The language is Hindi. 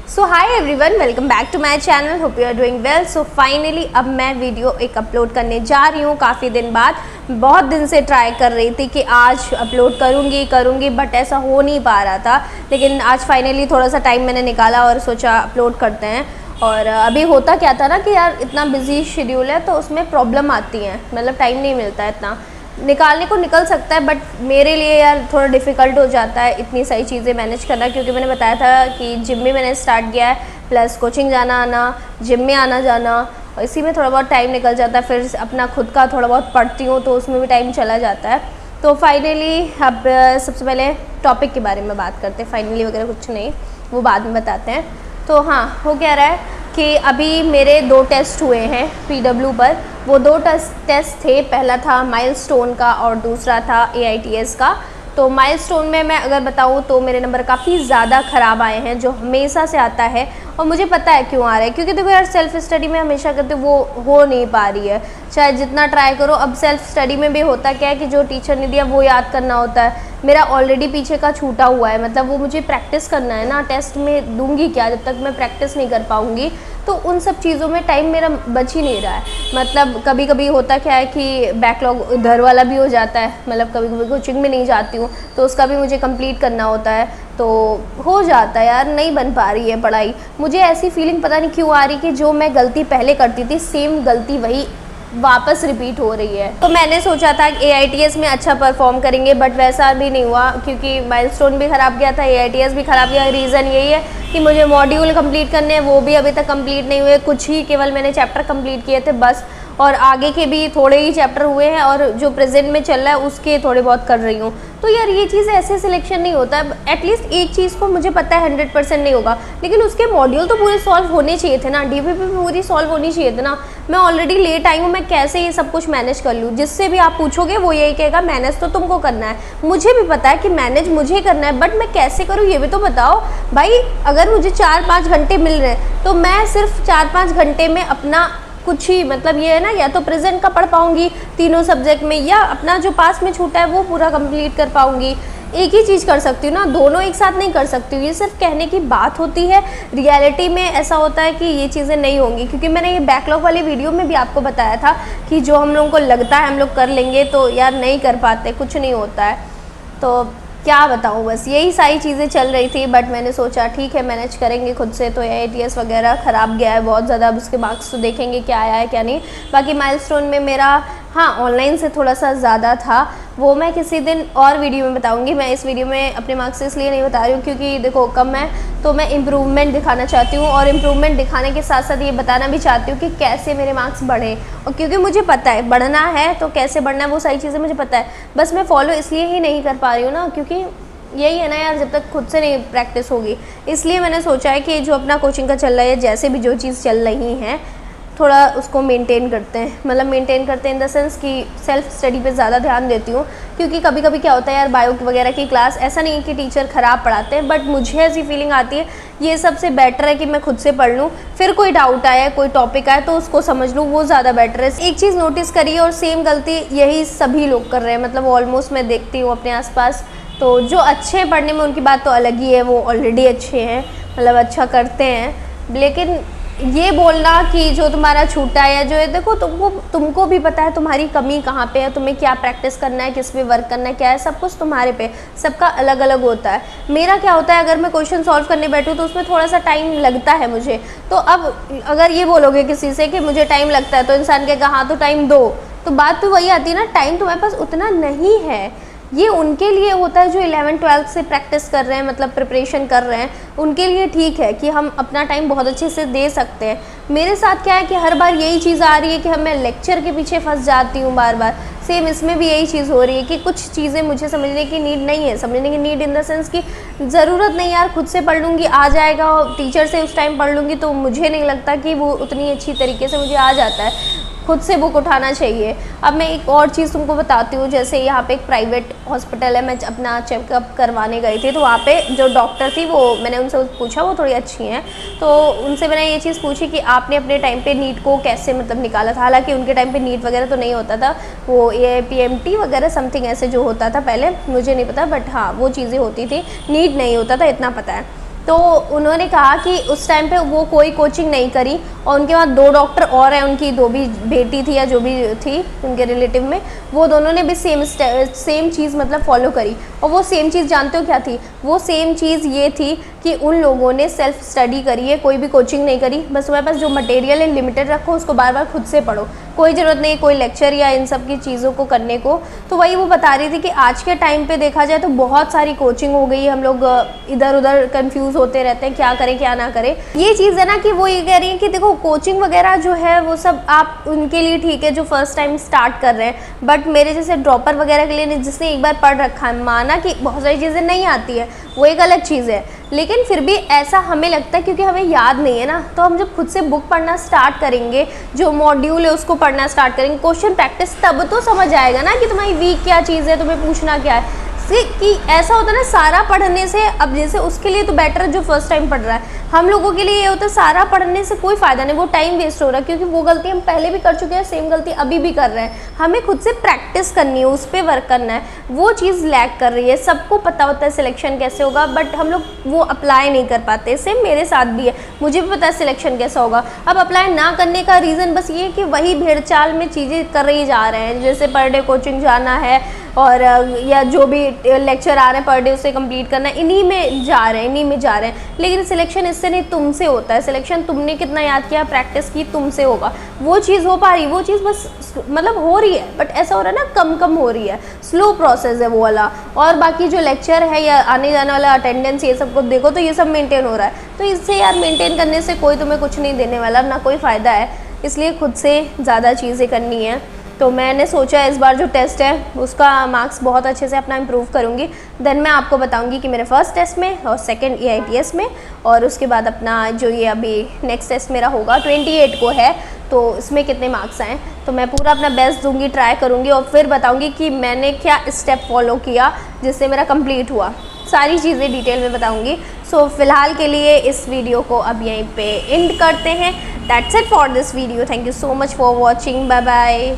So hi everyone, welcome back to my channel. Hope you are doing well. So finally अब मैं वीडियो एक अपलोड करने जा रही हूँ काफ़ी दिन बाद। बहुत दिन से ट्राई कर रही थी कि आज अपलोड करूँगी बट ऐसा हो नहीं पा रहा था। लेकिन आज फाइनली थोड़ा सा टाइम मैंने निकाला और सोचा अपलोड करते हैं। और अभी होता क्या था ना कि यार इतना बिजी शेड्यूल है तो उसमें प्रॉब्लम आती है, मतलब टाइम नहीं मिलता है इतना। निकालने को निकल सकता है बट मेरे लिए यार थोड़ा डिफ़िकल्ट हो जाता है इतनी सारी चीज़ें मैनेज करना, क्योंकि मैंने बताया था कि जिम भी मैंने स्टार्ट किया है, प्लस कोचिंग जाना आना, जिम में आना जाना, और इसी में थोड़ा बहुत टाइम निकल जाता है। फिर अपना खुद का थोड़ा बहुत पढ़ती हूँ तो उसमें भी टाइम चला जाता है। तो फाइनली अब सबसे पहले टॉपिक के बारे में बात करते हैं। फाइनली वगैरह कुछ नहीं, वो बाद में बताते हैं। तो हाँ, हो क्या रहा है कि अभी मेरे 2 टेस्ट हुए हैं PW पर। वो 2 टेस्ट थे, पहला था माइलस्टोन का और दूसरा था AITS का। तो माइलस्टोन में मैं अगर बताऊँ तो मेरे नंबर काफ़ी ज़्यादा ख़राब आए हैं, जो हमेशा से आता है और मुझे पता है क्यों आ रहा है। क्योंकि देखो यार, सेल्फ़ स्टडी में हमेशा करते वो हो नहीं पा रही है, चाहे जितना ट्राई करो। अब सेल्फ़ स्टडी में भी होता क्या है कि जो टीचर ने दिया वो याद करना होता है। मेरा ऑलरेडी पीछे का छूटा हुआ है, मतलब वो मुझे प्रैक्टिस करना है ना। टेस्ट में दूंगी क्या जब तक मैं प्रैक्टिस नहीं कर पाऊँगी? तो उन सब चीज़ों में टाइम मेरा बच ही नहीं रहा है। मतलब कभी कभी होता क्या है कि बैकलॉग इधर वाला भी हो जाता है, मतलब कभी कभी कोचिंग में नहीं जाती हूँ तो उसका भी मुझे कंप्लीट करना होता है। तो हो जाता है यार, नहीं बन पा रही है पढ़ाई। मुझे ऐसी फीलिंग पता नहीं क्यों आ रही कि जो मैं गलती पहले करती थी सेम गलती वही वापस रिपीट हो रही है। तो मैंने सोचा था कि AITS में अच्छा परफॉर्म करेंगे बट वैसा भी नहीं हुआ, क्योंकि माइलस्टोन भी ख़राब गया था, AITS भी ख़राब गया। रीज़न यही है कि मुझे मॉड्यूल कंप्लीट करने हैं, वो भी अभी तक कंप्लीट नहीं हुए। कुछ ही केवल मैंने चैप्टर कंप्लीट किए थे बस, और आगे के भी थोड़े ही चैप्टर हुए हैं, और जो प्रेजेंट में चल रहा है उसके थोड़े बहुत कर रही हूँ। तो यार ये चीज़ ऐसे सिलेक्शन नहीं होता है। एटलीस्ट एक चीज़ को मुझे पता है 100% नहीं होगा, लेकिन उसके मॉड्यूल तो पूरे सॉल्व होने चाहिए थे ना, DPP पूरी सॉल्व होनी चाहिए थे ना। मैं ऑलरेडी लेट आई हूँ, मैं कैसे ये सब कुछ मैनेज कर लूँ? जिससे भी आप पूछोगे वो यही कहेगा मैनेज तो तुमको करना है। मुझे भी पता है कि मैनेज मुझे करना है, बट मैं कैसे करूँ ये भी तो बताओ भाई। अगर मुझे 4-5 घंटे मिल रहे हैं तो मैं सिर्फ 4-5 घंटे में अपना कुछ ही, मतलब ये है ना, या तो प्रेजेंट का पढ़ पाऊंगी तीनों सब्जेक्ट में, या अपना जो पास में छूटा है वो पूरा कंप्लीट कर पाऊंगी। एक ही चीज़ कर सकती हूँ ना, दोनों एक साथ नहीं कर सकती हूँ। ये सिर्फ कहने की बात होती है, रियलिटी में ऐसा होता है कि ये चीज़ें नहीं होंगी। क्योंकि मैंने ये बैकलॉग वाली वीडियो में भी आपको बताया था कि जो हम लोगों को लगता है हम लोग कर लेंगे तो यार नहीं कर पाते, कुछ नहीं होता है। तो क्या बताऊँ, बस यही सारी चीज़ें चल रही थी। बट मैंने सोचा ठीक है, मैनेज करेंगे खुद से। तो AITS वगैरह ख़राब गया है बहुत ज़्यादा, अब उसके मार्क्स तो देखेंगे क्या आया है क्या नहीं। बाकी माइलस्टोन में मेरा हाँ ऑनलाइन से थोड़ा सा ज़्यादा था, वो मैं किसी दिन और वीडियो में बताऊंगी। मैं इस वीडियो में अपने मार्क्स इसलिए नहीं बता रही हूँ क्योंकि देखो कम है तो मैं इम्प्रूवमेंट दिखाना चाहती हूँ, और इम्प्रूवमेंट दिखाने के साथ साथ ये बताना भी चाहती हूँ कि कैसे मेरे मार्क्स बढ़े। और क्योंकि मुझे पता है बढ़ना है तो कैसे बढ़ना है वो सारी चीज़ें मुझे पता है, बस मैं फॉलो इसलिए ही नहीं कर पा रही हूँ ना, क्योंकि यही है ना यार, जब तक खुद से नहीं प्रैक्टिस होगी। इसलिए मैंने सोचा है कि जो अपना कोचिंग का चल रहा है, जैसे भी जो चीज़ चल रही है थोड़ा उसको मेंटेन करते हैं। मतलब मेंटेन करते हैं इन द सेंस कि सेल्फ स्टडी पे ज़्यादा ध्यान देती हूँ। क्योंकि कभी कभी क्या होता है यार, बायो वगैरह की क्लास ऐसा नहीं है कि टीचर ख़राब पढ़ाते हैं, बट मुझे ऐसी फीलिंग आती है ये सबसे बेटर है कि मैं खुद से पढ़ लूँ। फिर कोई डाउट आया, कोई टॉपिक आया तो उसको समझ लूँ, वो ज़्यादा बेटर है। एक चीज़ नोटिस करिए, और सेम गलती यही सभी लोग कर रहे हैं, मतलब ऑलमोस्ट मैं देखती हूँ अपने आसपास। तो जो अच्छे हैं पढ़ने में उनकी बात तो अलग ही है, वो ऑलरेडी अच्छे हैं, मतलब अच्छा करते हैं। लेकिन ये बोलना कि जो तुम्हारा छूटा है या जो है, देखो तुमको भी पता है तुम्हारी कमी कहाँ पे है, तुम्हें क्या प्रैक्टिस करना है, किस पे वर्क करना है, क्या है, सब कुछ तुम्हारे पे, सबका अलग अलग होता है। मेरा क्या होता है, अगर मैं क्वेश्चन सॉल्व करने बैठूँ तो उसमें थोड़ा सा टाइम लगता है मुझे। तो अब अगर ये बोलोगे किसी से कि मुझे टाइम लगता है तो इंसान कहेगा हाँ तो टाइम दो, तो बात तो वही आती है ना, टाइम तुम्हारे पास उतना नहीं है। ये उनके लिए होता है जो 11th-12th से प्रैक्टिस कर रहे हैं, मतलब प्रिपरेशन कर रहे हैं, उनके लिए ठीक है कि हम अपना टाइम बहुत अच्छे से दे सकते हैं। मेरे साथ क्या है कि हर बार यही चीज़ आ रही है कि मैं लेक्चर के पीछे फंस जाती हूँ बार बार। सेम इसमें भी यही चीज़ हो रही है कि कुछ चीज़ें मुझे समझने की नीड नहीं है। समझने की नीड इन द सेंस कि ज़रूरत नहीं यार, खुद से पढ़ लूँगी आ जाएगा, और टीचर से उस टाइम पढ़ लूँगी तो मुझे नहीं लगता कि वो उतनी अच्छी तरीके से मुझे आ जाता है। खुद से बुक उठाना चाहिए। अब मैं एक और चीज़ तुमको बताती हूँ, जैसे यहाँ पे एक प्राइवेट हॉस्पिटल है, मैं अपना चेकअप करवाने गई थी तो वहाँ पे जो डॉक्टर थी वो, मैंने उनसे पूछा, वो थोड़ी अच्छी हैं, तो उनसे मैंने ये चीज़ पूछी कि आपने अपने टाइम पे नीट को कैसे मतलब निकाला था। हालांकि उनके टाइम पे नीट वगैरह तो नहीं होता था, वो AIPMT वगैरह समथिंग ऐसे जो होता था पहले, मुझे नहीं पता, बट हाँ वो चीज़ें होती थी, नीट नहीं होता था, इतना पता है। तो उन्होंने कहा कि उस टाइम पे वो कोई कोचिंग नहीं करी और उनके बाद 2 डॉक्टर और हैं, उनकी 2 भी बेटी थी या जो भी थी उनके रिलेटिव में, वो दोनों ने भी सेम चीज़ मतलब फॉलो करी। और वो सेम चीज़ जानते हो क्या थी? वो सेम चीज़ ये थी कि उन लोगों ने सेल्फ स्टडी करी है, कोई भी कोचिंग नहीं करी। बस तुम्हारे पास जो मटेरियल है लिमिटेड रखो, उसको बार बार खुद से पढ़ो, कोई ज़रूरत नहीं कोई लेक्चर या इन सब की चीज़ों को करने को। तो वही वो बता रही थी कि आज के टाइम पे देखा जाए तो बहुत सारी कोचिंग हो गई है, हम लोग इधर उधर कंफ्यूज होते रहते हैं क्या करें क्या ना करें। ये चीज़ है ना कि वो ये कह रही है कि देखो कोचिंग वगैरह जो है वो सब आप उनके लिए ठीक है जो फर्स्ट टाइम स्टार्ट कर रहे हैं, बट मेरे जैसे ड्रॉपर वगैरह के लिए जिसने एक बार पढ़ रखा है, माना कि बहुत सारी चीज़ें नहीं आती है वो एक अलग चीज़ है, लेकिन फिर भी ऐसा हमें लगता है क्योंकि हमें याद नहीं है ना, तो हम जब खुद से बुक पढ़ना स्टार्ट करेंगे, जो मॉड्यूल है उसको पढ़ना स्टार्ट करेंगे, क्वेश्चन प्रैक्टिस, तब तो समझ आएगा ना कि तुम्हारी वीक क्या चीज़ है, तुम्हें पूछना क्या है। कि ऐसा होता है ना सारा पढ़ने से, अब जैसे उसके लिए तो बेटर है जो फर्स्ट टाइम पढ़ रहा है, हम लोगों के लिए ये होता है सारा पढ़ने से कोई फ़ायदा नहीं, वो टाइम वेस्ट हो रहा है, क्योंकि वो गलती हम पहले भी कर चुके हैं, सेम गलती अभी भी कर रहे हैं। हमें खुद से प्रैक्टिस करनी है, उस पर वर्क करना है, वो चीज़ लैक कर रही है। सबको पता होता है सिलेक्शन कैसे होगा, बट हम लोग वो अप्लाई नहीं कर पाते। सेम मेरे साथ भी है, मुझे भी पता है सिलेक्शन कैसा होगा, अब अप्लाई ना करने का रीज़न बस ये कि वही भेड़चाल में चीज़ें कर रही जा रहे हैं, जैसे पर डे कोचिंग जाना है और या जो भी लेक्चर आ रहे हैं पर डे उसे कंप्लीट करना है, इन्हीं में जा रहे हैं। लेकिन सिलेक्शन इससे नहीं, तुमसे होता है सिलेक्शन, तुमने कितना याद किया, प्रैक्टिस की, तुमसे होगा। वो चीज़ हो पा रही, वो चीज़ बस मतलब हो रही है, बट ऐसा हो रहा है ना कम हो रही है, स्लो प्रोसेस है वो वाला। और बाकी जो लेक्चर है या आने जाने वाला अटेंडेंस, ये सब को देखो तो ये सब मेंटेन हो रहा है। तो इससे यार मेंटेन करने से कोई तुम्हें कुछ नहीं देने वाला, ना कोई फ़ायदा है, इसलिए खुद से ज़्यादा चीज़ें करनी है। तो मैंने सोचा इस बार जो टेस्ट है उसका मार्क्स बहुत अच्छे से अपना इम्प्रूव करूँगी, देन मैं आपको बताऊँगी कि मेरे फर्स्ट टेस्ट में और सेकंड EITS में, और उसके बाद अपना जो ये अभी नेक्स्ट टेस्ट मेरा होगा 28 को है, तो इसमें कितने मार्क्स आए। तो मैं पूरा अपना बेस्ट दूंगी, ट्राई करूँगी और फिर बताऊँगी कि मैंने क्या स्टेप फॉलो किया जिससे मेरा कंप्लीट हुआ, सारी चीज़ें डिटेल में बताऊँगी। सो फिलहाल के लिए इस वीडियो को अब यहीं पे एंड करते हैं। That's it for this video, thank you so much for watching, bye bye.